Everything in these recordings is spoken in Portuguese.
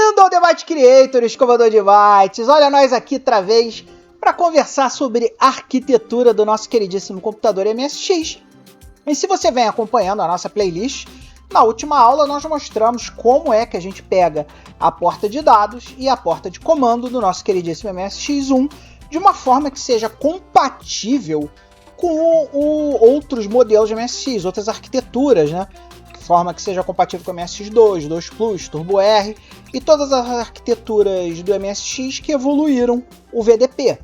Bem-vindo ao Debate Creators, Escovador de Bytes. Olha nós aqui outra vez para conversar sobre a arquitetura do nosso queridíssimo computador MSX. E se você vem acompanhando a nossa playlist, na última aula nós mostramos como é que a gente pega a porta de dados e a porta de comando do nosso queridíssimo MSX1 de uma forma que seja compatível com outros modelos de MSX, outras arquiteturas, né? De forma que seja compatível com o MSX2, 2 Plus, Turbo R e todas as arquiteturas do MSX que evoluíram o VDP.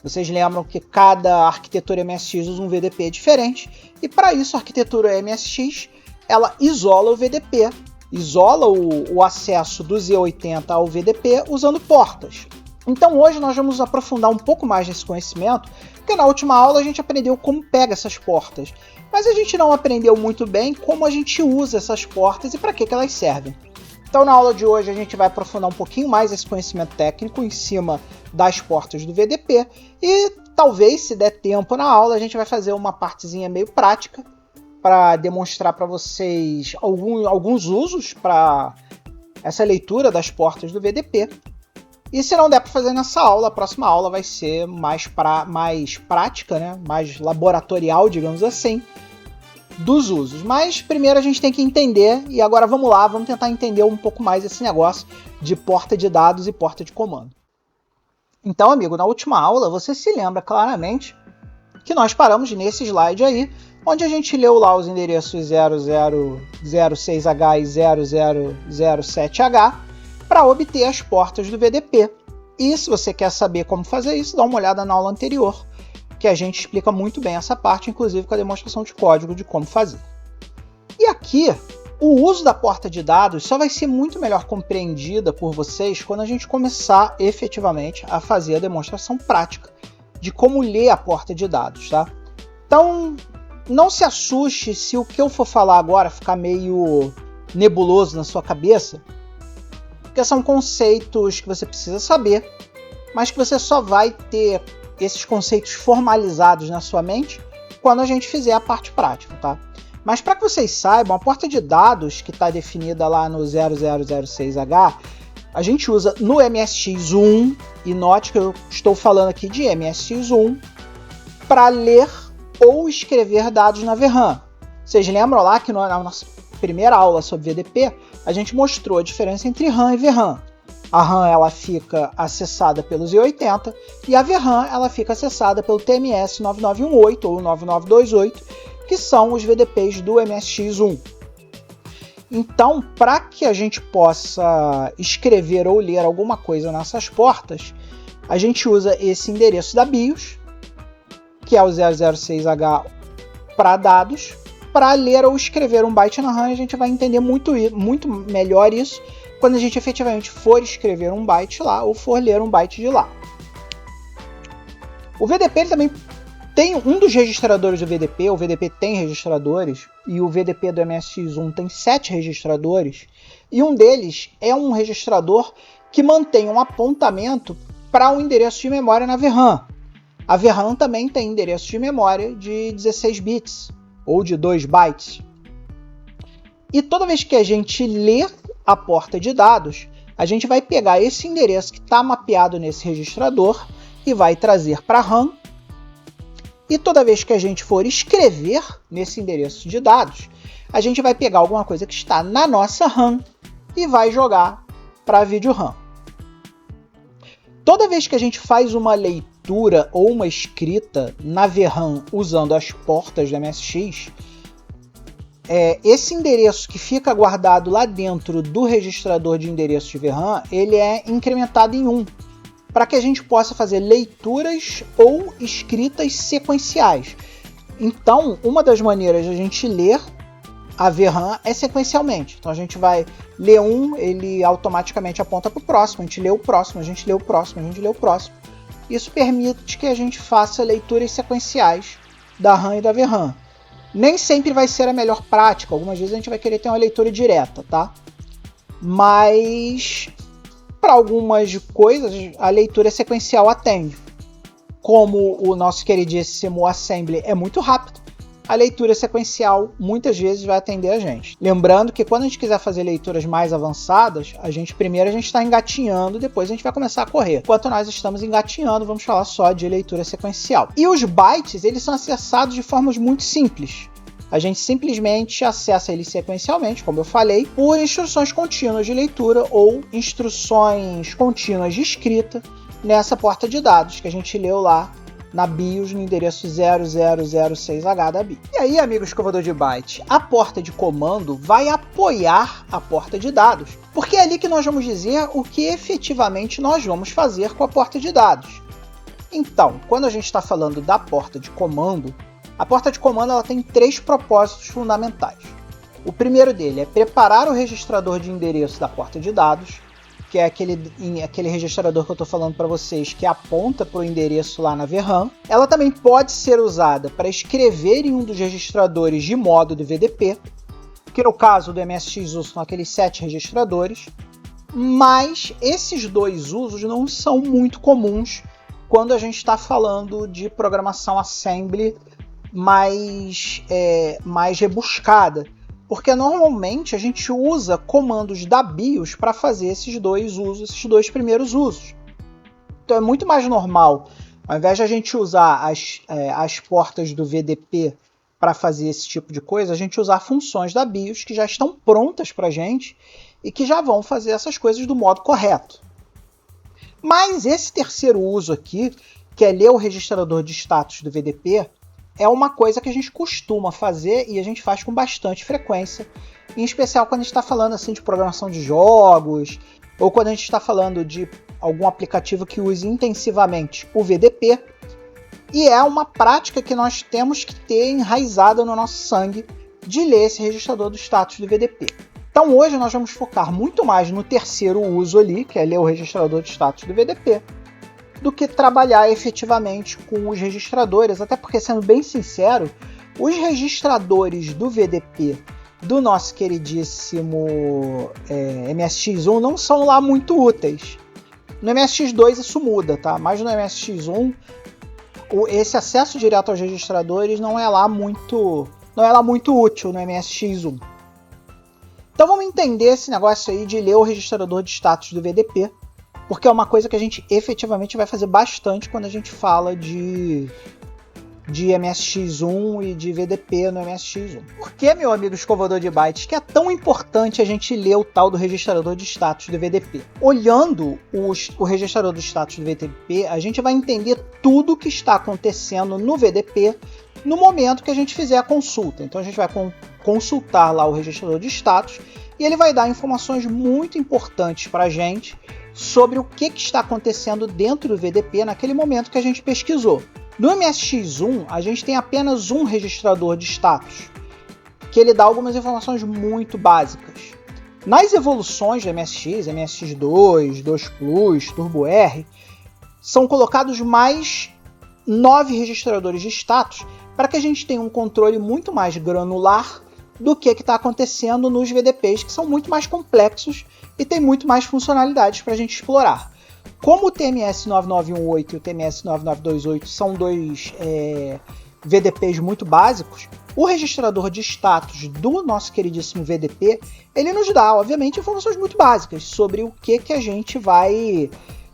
Vocês lembram que cada arquitetura MSX usa um VDP diferente e para isso a arquitetura MSX ela isola o VDP, isola o acesso do Z80 ao VDP usando portas. Então hoje nós vamos aprofundar um pouco mais nesse conhecimento, porque na última aula a gente aprendeu como pega essas portas, mas a gente não aprendeu muito bem como a gente usa essas portas e para que elas servem. Então na aula de hoje a gente vai aprofundar um pouquinho mais esse conhecimento técnico em cima das portas do VDP e talvez, se der tempo na aula, a gente vai fazer uma partezinha meio prática para demonstrar para vocês alguns usos para essa leitura das portas do VDP. E se não der para fazer nessa aula, a próxima aula vai ser mais prática, né? Mais laboratorial, digamos assim, dos usos. Mas primeiro a gente tem que entender, e agora vamos lá, vamos tentar entender um pouco mais esse negócio de porta de dados e porta de comando. Então, amigo, na última aula você se lembra claramente que nós paramos nesse slide aí, onde a gente leu lá os endereços 0006H e 0007H, para obter as portas do VDP. E se você quer saber como fazer isso, dá uma olhada na aula anterior, que a gente explica muito bem essa parte, inclusive com a demonstração de código de como fazer. E aqui, o uso da porta de dados só vai ser muito melhor compreendida por vocês quando a gente começar efetivamente a fazer a demonstração prática de como ler a porta de dados, tá? Então, não se assuste se o que eu for falar agora ficar meio nebuloso na sua cabeça, porque são conceitos que você precisa saber, mas que você só vai ter esses conceitos formalizados na sua mente quando a gente fizer a parte prática, tá? Mas para que vocês saibam, a porta de dados que está definida lá no 0006H, a gente usa no MSX1, e note que eu estou falando aqui de MSX1, para ler ou escrever dados na VRAM. Vocês lembram lá que na nossa primeira aula sobre VDP, a gente mostrou a diferença entre RAM e VRAM. A RAM ela fica acessada pelo Z80 e a VRAM ela fica acessada pelo TMS 9918 ou 9928, que são os VDPs do MSX1. Então, para que a gente possa escrever ou ler alguma coisa nessas portas, a gente usa esse endereço da BIOS, que é o 006H para dados, para ler ou escrever um byte na RAM. A gente vai entender muito melhor isso quando a gente efetivamente for escrever um byte lá ou for ler um byte de lá. O VDP ele também tem um dos registradores do VDP, o VDP tem registradores, e o VDP do MSX1 tem 7 registradores, e um deles é um registrador que mantém um apontamento para um endereço de memória na VRAM. A VRAM também tem endereço de memória de 16 bits, ou de 2 bytes. E toda vez que a gente lê a porta de dados, a gente vai pegar esse endereço que está mapeado nesse registrador e vai trazer para a RAM. E toda vez que a gente for escrever nesse endereço de dados, a gente vai pegar alguma coisa que está na nossa RAM e vai jogar para a vídeo RAM. Toda vez que a gente faz uma leitura ou uma escrita na VRAM usando as portas do MSX, esse endereço que fica guardado lá dentro do registrador de endereço de VRAM, ele é incrementado em 1, para que a gente possa fazer leituras ou escritas sequenciais. Então, uma das maneiras de a gente ler a VRAM é sequencialmente. Então a gente vai ler um, ele automaticamente aponta para o próximo, a gente lê o próximo, a gente lê o próximo, a gente lê o próximo. Isso permite que a gente faça leituras sequenciais da RAM e da VRAM. Nem sempre vai ser a melhor prática, algumas vezes a gente vai querer ter uma leitura direta, tá? Mas para algumas coisas a leitura sequencial atende. Como o nosso queridíssimo Assembly é muito rápido, a leitura sequencial muitas vezes vai atender a gente. Lembrando que quando a gente quiser fazer leituras mais avançadas, primeiro a gente está engatinhando, depois a gente vai começar a correr. Enquanto nós estamos engatinhando, vamos falar só de leitura sequencial. E os bytes, eles são acessados de formas muito simples. A gente simplesmente acessa eles sequencialmente, como eu falei, por instruções contínuas de leitura ou instruções contínuas de escrita nessa porta de dados que a gente leu lá na BIOS, no endereço 0006H da BIOS. E aí, amigo escovador de byte, a porta de comando vai apoiar a porta de dados, porque é ali que nós vamos dizer o que efetivamente nós vamos fazer com a porta de dados. Então, quando a gente está falando da porta de comando, a porta de comando ela tem 3 propósitos fundamentais. O primeiro dele é preparar o registrador de endereço da porta de dados, que é aquele registrador que eu estou falando para vocês, que aponta para o endereço lá na VRAM. Ela também pode ser usada para escrever em um dos registradores de modo do VDP, que no caso do MSX são aqueles 7 registradores, mas esses 2 usos não são muito comuns quando a gente está falando de programação assembly mais rebuscada. Porque normalmente a gente usa comandos da BIOS para fazer esses 2 usos, esses 2 primeiros usos. Então é muito mais normal, ao invés de a gente usar as portas do VDP para fazer esse tipo de coisa, a gente usar funções da BIOS que já estão prontas para a gente e que já vão fazer essas coisas do modo correto. Mas esse terceiro uso aqui, que é ler o registrador de status do VDP, é uma coisa que a gente costuma fazer e a gente faz com bastante frequência, em especial quando a gente está falando assim, de programação de jogos, ou quando a gente está falando de algum aplicativo que use intensivamente o VDP, e é uma prática que nós temos que ter enraizada no nosso sangue de ler esse registrador do status do VDP. Então hoje nós vamos focar muito mais no terceiro uso ali, que é ler o registrador de status do VDP, do que trabalhar efetivamente com os registradores, até porque, sendo bem sincero, os registradores do VDP do nosso queridíssimo MSX1 não são lá muito úteis. No MSX2 isso muda, tá? Mas no MSX1 esse acesso direto aos registradores não é lá muito útil no MSX1. Então vamos entender esse negócio aí de ler o registrador de status do VDP, porque é uma coisa que a gente efetivamente vai fazer bastante quando a gente fala de MSX1 e de VDP no MSX1. Por que, meu amigo escovador de bytes, que é tão importante a gente ler o tal do registrador de status do VDP? Olhando o registrador do status do VDP, a gente vai entender tudo o que está acontecendo no VDP no momento que a gente fizer a consulta. Então a gente vai consultar lá o registrador de status e ele vai dar informações muito importantes para a gente sobre o que está acontecendo dentro do VDP naquele momento que a gente pesquisou. No MSX1, a gente tem apenas um registrador de status, que ele dá algumas informações muito básicas. Nas evoluções do MSX, MSX2, 2 Plus, Turbo R, são colocados mais 9 registradores de status para que a gente tenha um controle muito mais granular do que está acontecendo nos VDPs, que são muito mais complexos e tem muito mais funcionalidades para a gente explorar. Como o TMS 9918 e o TMS 9928 são 2 VDPs muito básicos, o registrador de status do nosso queridíssimo VDP, ele nos dá, obviamente, informações muito básicas sobre o que a gente vai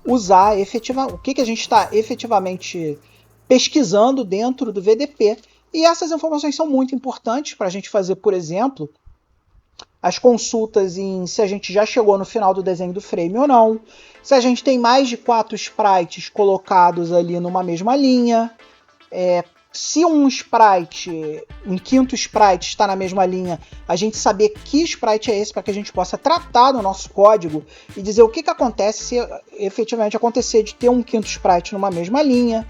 usar o que a gente está efetivamente pesquisando dentro do VDP. E essas informações são muito importantes para a gente fazer, por exemplo, as consultas em se a gente já chegou no final do desenho do frame ou não, se a gente tem mais de 4 sprites colocados ali numa mesma linha, se um quinto sprite está na mesma linha, a gente saber que sprite é esse para que a gente possa tratar no nosso código e dizer o que acontece se efetivamente acontecer de ter um quinto sprite numa mesma linha.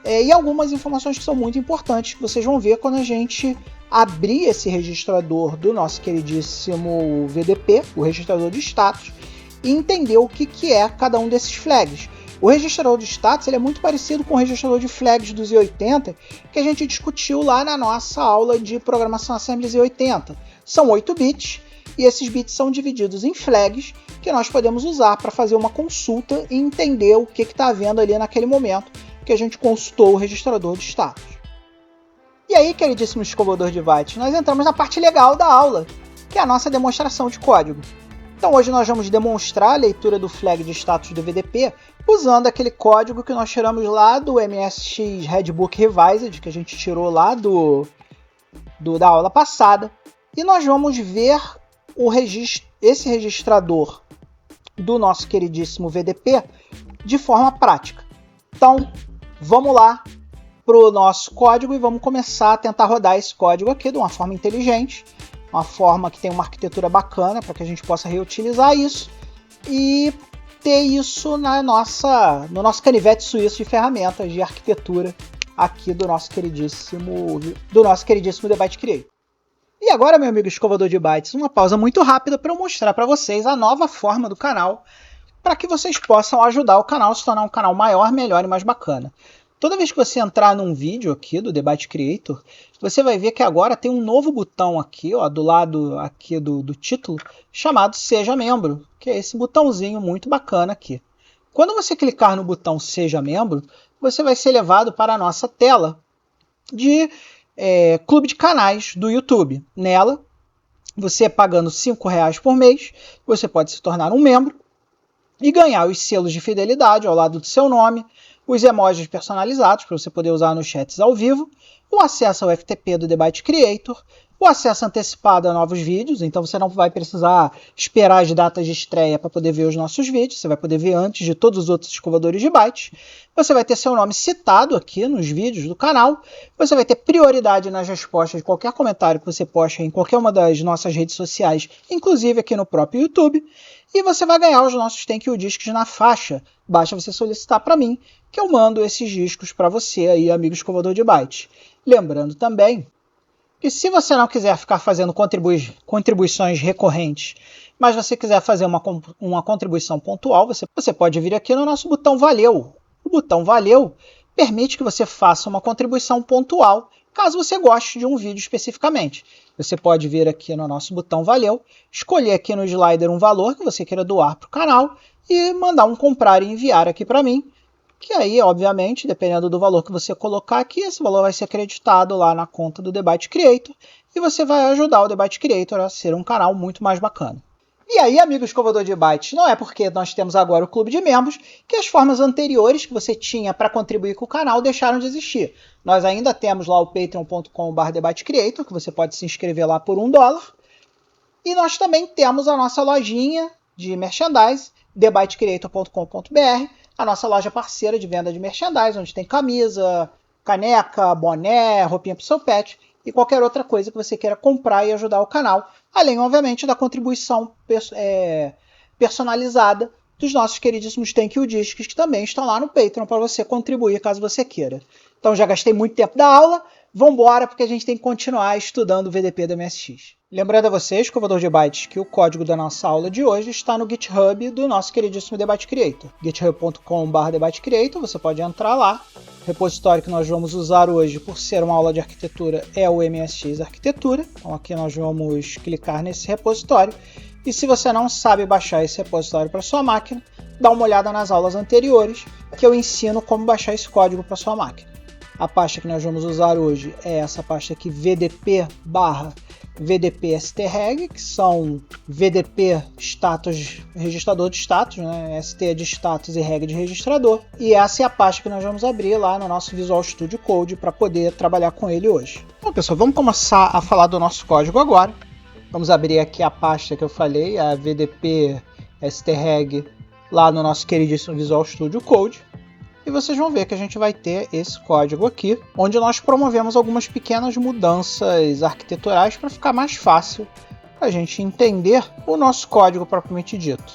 E algumas informações que são muito importantes, que vocês vão ver quando a gente abrir esse registrador do nosso queridíssimo VDP, o registrador de status, e entender o que é cada um desses flags. O registrador de status ele é muito parecido com o registrador de flags do Z80, que a gente discutiu lá na nossa aula de programação Assembly Z80. São 8 bits, e esses bits são divididos em flags, que nós podemos usar para fazer uma consulta e entender o que está havendo ali naquele momento que a gente consultou o registrador de status. E E aí, queridíssimo escovador de bytes, nós entramos na parte legal da aula, que é a nossa demonstração de código. Então hoje nós vamos demonstrar a leitura do flag de status do VDP usando aquele código que nós tiramos lá do MSX Redbook Revised, que a gente tirou lá da aula passada. E nós vamos ver esse registrador do nosso queridíssimo VDP de forma prática. Então vamos lá para o nosso código e vamos começar a tentar rodar esse código aqui de uma forma inteligente, uma forma que tem uma arquitetura bacana para que a gente possa reutilizar isso e ter isso no nosso canivete suíço de ferramentas de arquitetura aqui do nosso queridíssimo Debate Creator. E agora, meu amigo escovador de bytes, uma pausa muito rápida para eu mostrar para vocês a nova forma do canal para que vocês possam ajudar o canal a se tornar um canal maior, melhor e mais bacana. Toda vez que você entrar num vídeo aqui do Debate Creator, você vai ver que agora tem um novo botão aqui, ó, do lado aqui do título, chamado Seja Membro, que é esse botãozinho muito bacana aqui. Quando você clicar no botão Seja Membro, você vai ser levado para a nossa tela de clube de canais do YouTube. Nela, você pagando R$5 por mês, você pode se tornar um membro e ganhar os selos de fidelidade ao lado do seu nome, os emojis personalizados para você poder usar nos chats ao vivo, o acesso ao FTP do Debate Creator, o acesso antecipado a novos vídeos, então você não vai precisar esperar as datas de estreia para poder ver os nossos vídeos, você vai poder ver antes de todos os outros escovadores de bytes, você vai ter seu nome citado aqui nos vídeos do canal, você vai ter prioridade nas respostas de qualquer comentário que você poste em qualquer uma das nossas redes sociais, inclusive aqui no próprio YouTube, e você vai ganhar os nossos Thank You Discs na faixa. Basta você solicitar para mim, que eu mando esses discos para você aí, amigo escovador de bytes. Lembrando também que se você não quiser ficar fazendo contribuições recorrentes, mas você quiser fazer uma contribuição pontual, você pode vir aqui no nosso botão Valeu. O botão Valeu permite que você faça uma contribuição pontual, caso você goste de um vídeo especificamente. Você pode vir aqui no nosso botão Valeu, escolher aqui no slider um valor que você queira doar para o canal e mandar um comprar e enviar aqui para mim, que aí, obviamente, dependendo do valor que você colocar aqui, esse valor vai ser acreditado lá na conta do Debate Creator e você vai ajudar o Debate Creator a ser um canal muito mais bacana. E aí, amigo escovador de bytes, não é porque nós temos agora o clube de membros que as formas anteriores que você tinha para contribuir com o canal deixaram de existir. Nós ainda temos lá o patreon.com/debatecreator, que você pode se inscrever lá por $1. E nós também temos a nossa lojinha de merchandise, debatecreator.com.br, a nossa loja parceira de venda de merchandise, onde tem camisa, caneca, boné, roupinha para o seu pet e qualquer outra coisa que você queira comprar e ajudar o canal, além, obviamente, da contribuição personalizada dos nossos queridíssimos Thank You Discs, que também estão lá no Patreon para você contribuir caso você queira. Então já gastei muito tempo da aula, vamos embora porque a gente tem que continuar estudando o VDP do MSX. Lembrando a vocês, escovador de bytes, que o código da nossa aula de hoje está no GitHub do nosso queridíssimo Debate Creator. github.com/debatecreator, você pode entrar lá. O repositório que nós vamos usar hoje, por ser uma aula de arquitetura, é o MSX Arquitetura. Então aqui nós vamos clicar nesse repositório. E se você não sabe baixar esse repositório para sua máquina, dá uma olhada nas aulas anteriores, que eu ensino como baixar esse código para sua máquina. A pasta que nós vamos usar hoje é essa pasta aqui, VDP/VDP-streg, que são VDP status, registrador de status, né? ST de status e reg de registrador. E essa é a pasta que nós vamos abrir lá no nosso Visual Studio Code para poder trabalhar com ele hoje. Bom, pessoal, vamos começar a falar do nosso código agora. Vamos abrir aqui a pasta que eu falei, a VDP-streg, lá no nosso queridíssimo Visual Studio Code. E vocês vão ver que a gente vai ter esse código aqui, onde nós promovemos algumas pequenas mudanças arquiteturais para ficar mais fácil para a gente entender o nosso código propriamente dito.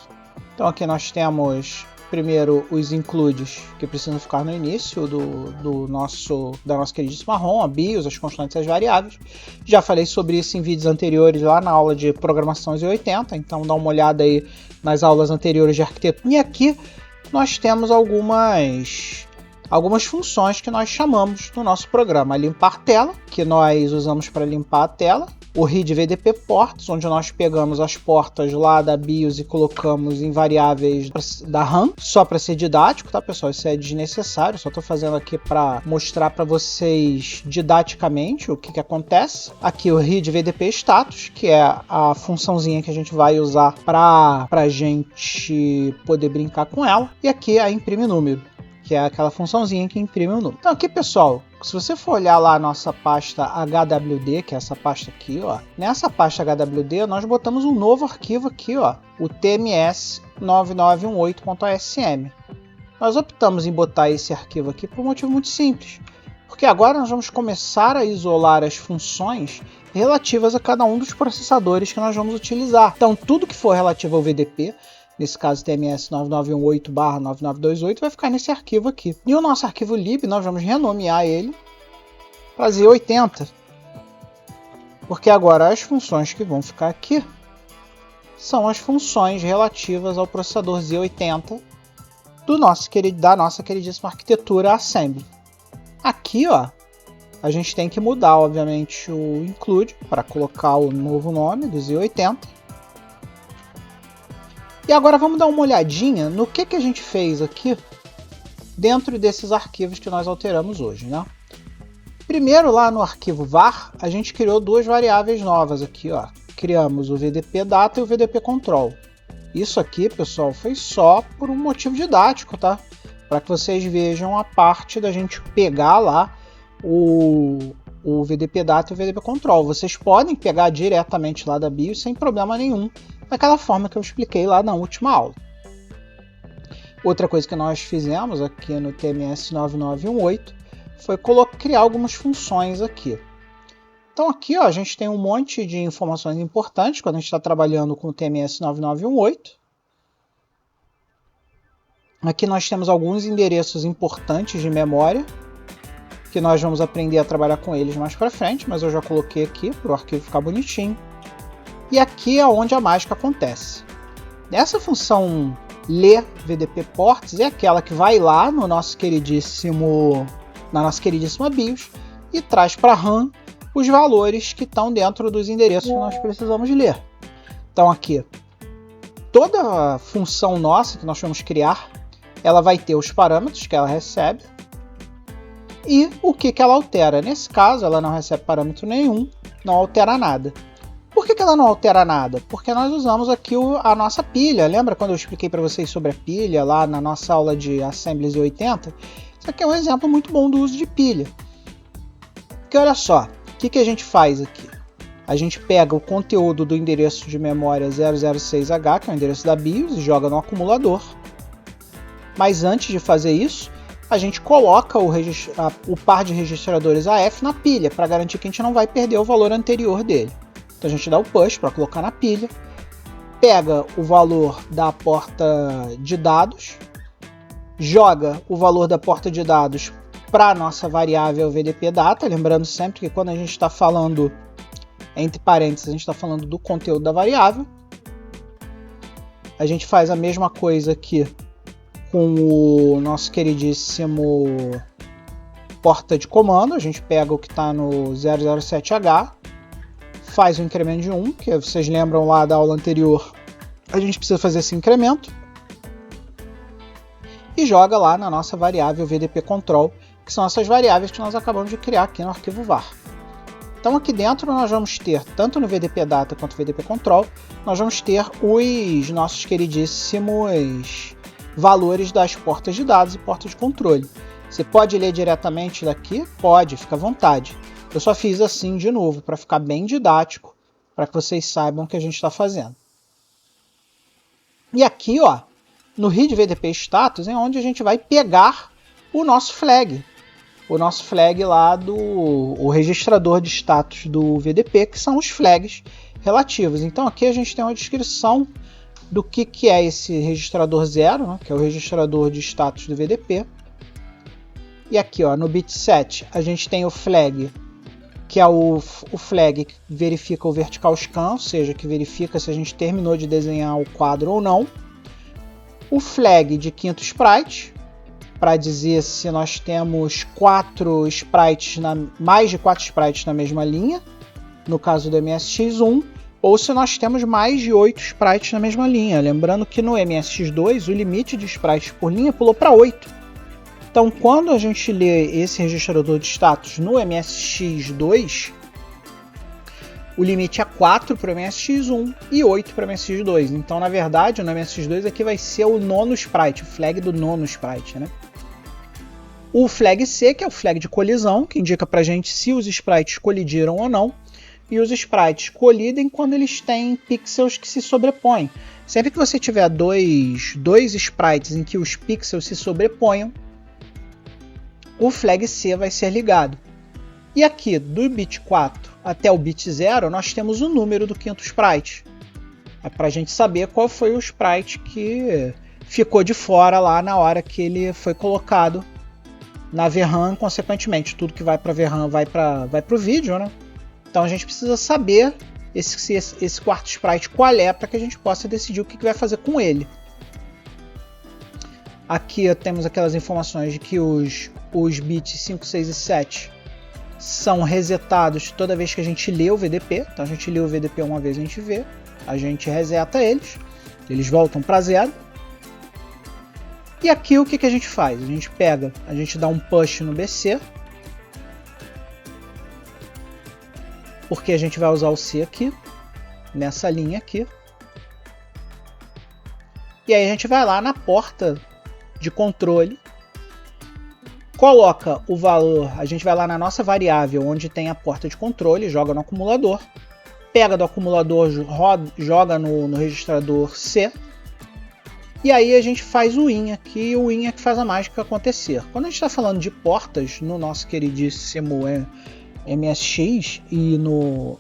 Então aqui nós temos primeiro os includes, que precisam ficar no início da nossa queridíssima ROM, a BIOS, as constantes e as variáveis. Já falei sobre isso em vídeos anteriores lá na aula de programação Z80, então dá uma olhada aí nas aulas anteriores de arquitetura. E aqui nós temos algumas funções que nós chamamos no nosso programa. Limpar tela, que nós usamos para limpar a tela, o read VDP ports, onde nós pegamos as portas lá da BIOS e colocamos em variáveis da RAM, só para ser didático, tá, pessoal? Isso é desnecessário, só estou fazendo aqui para mostrar para vocês didaticamente o que acontece. Aqui o read VDP status, que é a funçãozinha que a gente vai usar para a gente poder brincar com ela. E aqui a imprime número, que é aquela funçãozinha que imprime o número. Então aqui, pessoal, se você for olhar lá a nossa pasta HWD, que é essa pasta aqui, ó, nessa pasta HWD nós botamos um novo arquivo aqui, ó, o tms9918.asm. Nós optamos em botar esse arquivo aqui por um motivo muito simples, porque agora nós vamos começar a isolar as funções relativas a cada um dos processadores que nós vamos utilizar. Então tudo que for relativo ao VDP, nesse caso tms9918/9928, vai ficar nesse arquivo aqui. E o nosso arquivo lib, nós vamos renomear ele para Z80. Porque agora as funções que vão ficar aqui são as funções relativas ao processador Z80 da nossa queridíssima arquitetura Assembly. Aqui, ó, a gente tem que mudar, obviamente, o include para colocar o novo nome do Z80. E agora vamos dar uma olhadinha no que a gente fez aqui dentro desses arquivos que nós alteramos hoje, né? Primeiro, lá no arquivo var, a gente criou duas variáveis novas aqui, ó. Criamos o VDP data e o VDP control. Isso aqui, pessoal, foi só por um motivo didático, tá? Para que vocês vejam a parte da gente pegar lá o VDP data e o VDP control. Vocês podem pegar diretamente lá da BIOS sem problema nenhum, daquela forma que eu expliquei lá na última aula. Outra coisa que nós fizemos aqui no TMS9918 foi criar algumas funções aqui. Então aqui, ó, a gente tem um monte de informações importantes quando a gente está trabalhando com o TMS9918. Aqui nós temos alguns endereços importantes de memória, que nós vamos aprender a trabalhar com eles mais para frente, mas eu já coloquei aqui para o arquivo ficar bonitinho. E aqui é onde a mágica acontece. Essa função ler VDP ports é aquela que vai lá no nosso na nossa queridíssima BIOS e traz para a RAM os valores que estão dentro dos endereços que nós precisamos ler. Então aqui, toda a função nossa que nós vamos criar, ela vai ter os parâmetros que ela recebe e o que ela altera. Nesse caso, ela não recebe parâmetro nenhum, não altera nada. Por que ela não altera nada? Porque nós usamos aqui a nossa pilha. Lembra quando eu expliquei para vocês sobre a pilha lá na nossa aula de Assembly Z80? Isso aqui é um exemplo muito bom do uso de pilha. Porque olha só, o que a gente faz aqui? A gente pega o conteúdo do endereço de memória 006H, que é o endereço da BIOS, e joga no acumulador. Mas antes de fazer isso, a gente coloca o par de registradores AF na pilha, para garantir que a gente não vai perder o valor anterior dele. Então a gente dá o push para colocar na pilha, pega o valor da porta de dados, joga o valor da porta de dados para a nossa variável VDP data, lembrando sempre que quando a gente está falando, entre parênteses, a gente está falando do conteúdo da variável. A gente faz a mesma coisa aqui com o nosso queridíssimo porta de comando, a gente pega o que está no 007H, faz o incremento de 1, que vocês lembram lá da aula anterior, a gente precisa fazer esse incremento, e joga lá na nossa variável VDP control, que são essas variáveis que nós acabamos de criar aqui no arquivo var. Então aqui dentro nós vamos ter, tanto no VDP data quanto no VDP control, nós vamos ter os nossos queridíssimos valores das portas de dados e portas de controle. Você pode ler diretamente daqui? Pode, fica à vontade. Eu só fiz assim de novo, para ficar bem didático, para que vocês saibam o que a gente está fazendo. E aqui, ó, no read VDP status é onde a gente vai pegar o nosso flag. O nosso flag lá o registrador de status do VDP, que são os flags relativos. Então aqui a gente tem uma descrição do que é esse registrador 0, né, que é o registrador de status do VDP. E aqui, ó, no bit 7 a gente tem o flag, que é o flag que verifica o vertical scan, ou seja, que verifica se a gente terminou de desenhar o quadro ou não. O flag de quinto sprite, para dizer se nós temos mais de 4 sprites na mesma linha, no caso do MSX1, ou se nós temos mais de 8 sprites na mesma linha. Lembrando que no MSX2 o limite de sprites por linha pulou para 8. Então, quando a gente lê esse registrador de status no MSX2, o limite é 4 para o MSX1 e 8 para o MSX2. Então, na verdade, no MSX2 aqui vai ser o nono sprite, o flag do nono sprite, né? O flag C, que é o flag de colisão, que indica para a gente se os sprites colidiram ou não. E os sprites colidem quando eles têm pixels que se sobrepõem. Sempre que você tiver dois sprites em que os pixels se sobreponham, o flag C vai ser ligado. E aqui, do bit 4 até o bit 0, nós temos o número do quinto sprite. É para a gente saber qual foi o sprite que ficou de fora lá na hora que ele foi colocado na VRAM. Consequentemente, tudo que vai para a VRAM vai para o vídeo, né? Então a gente precisa saber esse quarto sprite qual é, para que a gente possa decidir o que vai fazer com ele. Aqui temos aquelas informações de que os bits 5, 6 e 7 são resetados toda vez que a gente lê o VDP. Então a gente lê o VDP uma vez, a gente vê, a gente reseta eles voltam para 0. E aqui o que a gente faz? A gente dá um push no BC, porque a gente vai usar o C aqui, nessa linha aqui. E aí a gente vai lá na porta de controle, coloca o valor, a gente vai lá na nossa variável onde tem a porta de controle, joga no acumulador, pega do acumulador, joga no registrador C, e aí a gente faz o IN aqui, e o IN é que faz a mágica acontecer. Quando a gente está falando de portas, no nosso queridíssimo MSX e no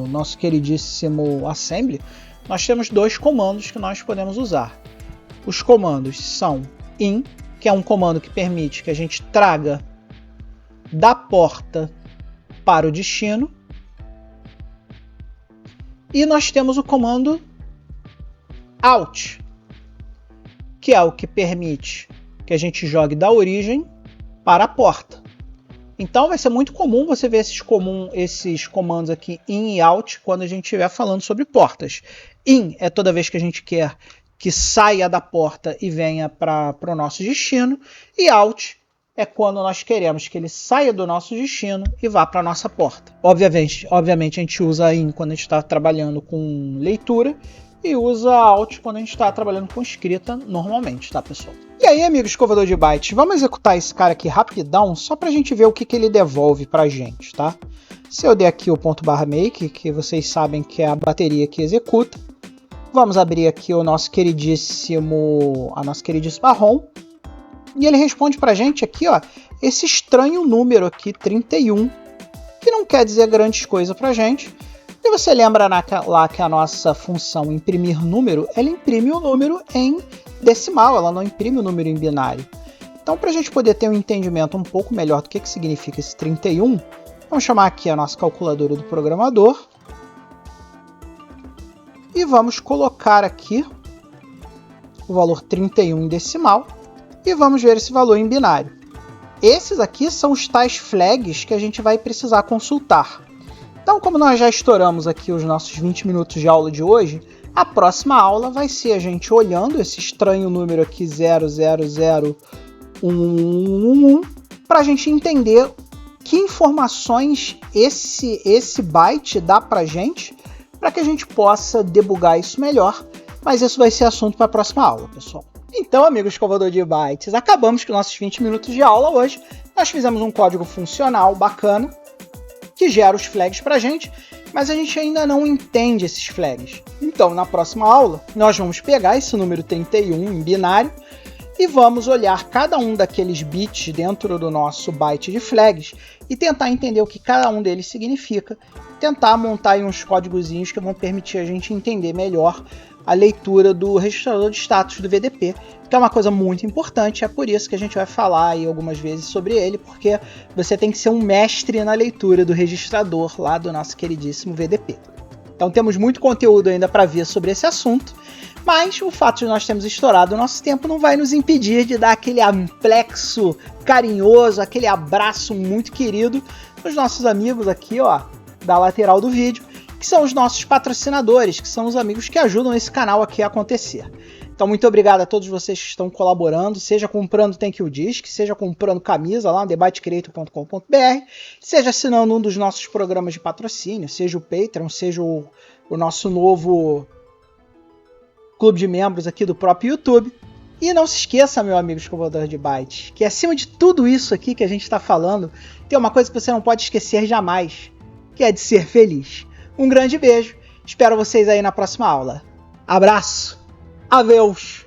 nosso queridíssimo Assembly, nós temos dois comandos que nós podemos usar. Os comandos são IN, que é um comando que permite que a gente traga da porta para o destino, e nós temos o comando OUT, que é o que permite que a gente jogue da origem para a porta. Então vai ser muito comum você ver esses comandos aqui IN e OUT quando a gente estiver falando sobre portas. IN é toda vez que a gente quer que saia da porta e venha para o nosso destino, e OUT é quando nós queremos que ele saia do nosso destino e vá para a nossa porta. Obviamente a gente usa IN quando a gente está trabalhando com leitura, e usa OUT quando a gente está trabalhando com escrita normalmente, tá, pessoal? E aí, amigos escovador de bytes, vamos executar esse cara aqui rapidão, só para a gente ver o que ele devolve para a gente, tá? Se eu der aqui o .make, que vocês sabem que é a bateria que executa, vamos abrir aqui a nossa queridíssima ROM, e ele responde para a gente aqui, ó, esse estranho número aqui, 31, que não quer dizer grandes coisas para a gente. E você lembra lá que a nossa função imprimir número, ela imprime o número em decimal, ela não imprime o número em binário. Então, para a gente poder ter um entendimento um pouco melhor do que significa esse 31, vamos chamar aqui a nossa calculadora do programador e vamos colocar aqui o valor 31 em decimal e vamos ver esse valor em binário. Esses aqui são os tais flags que a gente vai precisar consultar. Então, como nós já estouramos aqui os nossos 20 minutos de aula de hoje, a próxima aula vai ser a gente olhando esse estranho número aqui 000111 para a gente entender que informações esse byte dá para a gente, para que a gente possa debugar isso melhor, mas isso vai ser assunto para a próxima aula, pessoal. Então, amigos escovador de bytes, acabamos com nossos 20 minutos de aula hoje. Nós fizemos um código funcional bacana, que gera os flags para a gente, mas a gente ainda não entende esses flags. Então, na próxima aula, nós vamos pegar esse número 31 em binário e vamos olhar cada um daqueles bits dentro do nosso byte de flags e tentar entender o que cada um deles significa, tentar montar aí uns códigozinhos que vão permitir a gente entender melhor a leitura do registrador de status do VDP, que é uma coisa muito importante, é por isso que a gente vai falar aí algumas vezes sobre ele, porque você tem que ser um mestre na leitura do registrador lá do nosso queridíssimo VDP. Então temos muito conteúdo ainda para ver sobre esse assunto, mas o fato de nós termos estourado o nosso tempo não vai nos impedir de dar aquele amplexo carinhoso, aquele abraço muito querido dos nossos amigos aqui, ó, da lateral do vídeo, que são os nossos patrocinadores, que são os amigos que ajudam esse canal aqui a acontecer. Então, muito obrigado a todos vocês que estão colaborando, seja comprando Thank You Disc, seja comprando camisa lá no debatecreator.com.br, seja assinando um dos nossos programas de patrocínio, seja o Patreon, seja o nosso novo clube de membros aqui do próprio YouTube. E não se esqueça, meu amigo escovador de bytes, que acima de tudo isso aqui que a gente está falando, tem uma coisa que você não pode esquecer jamais, que é de ser feliz. Um grande beijo, espero vocês aí na próxima aula. Abraço, adeus!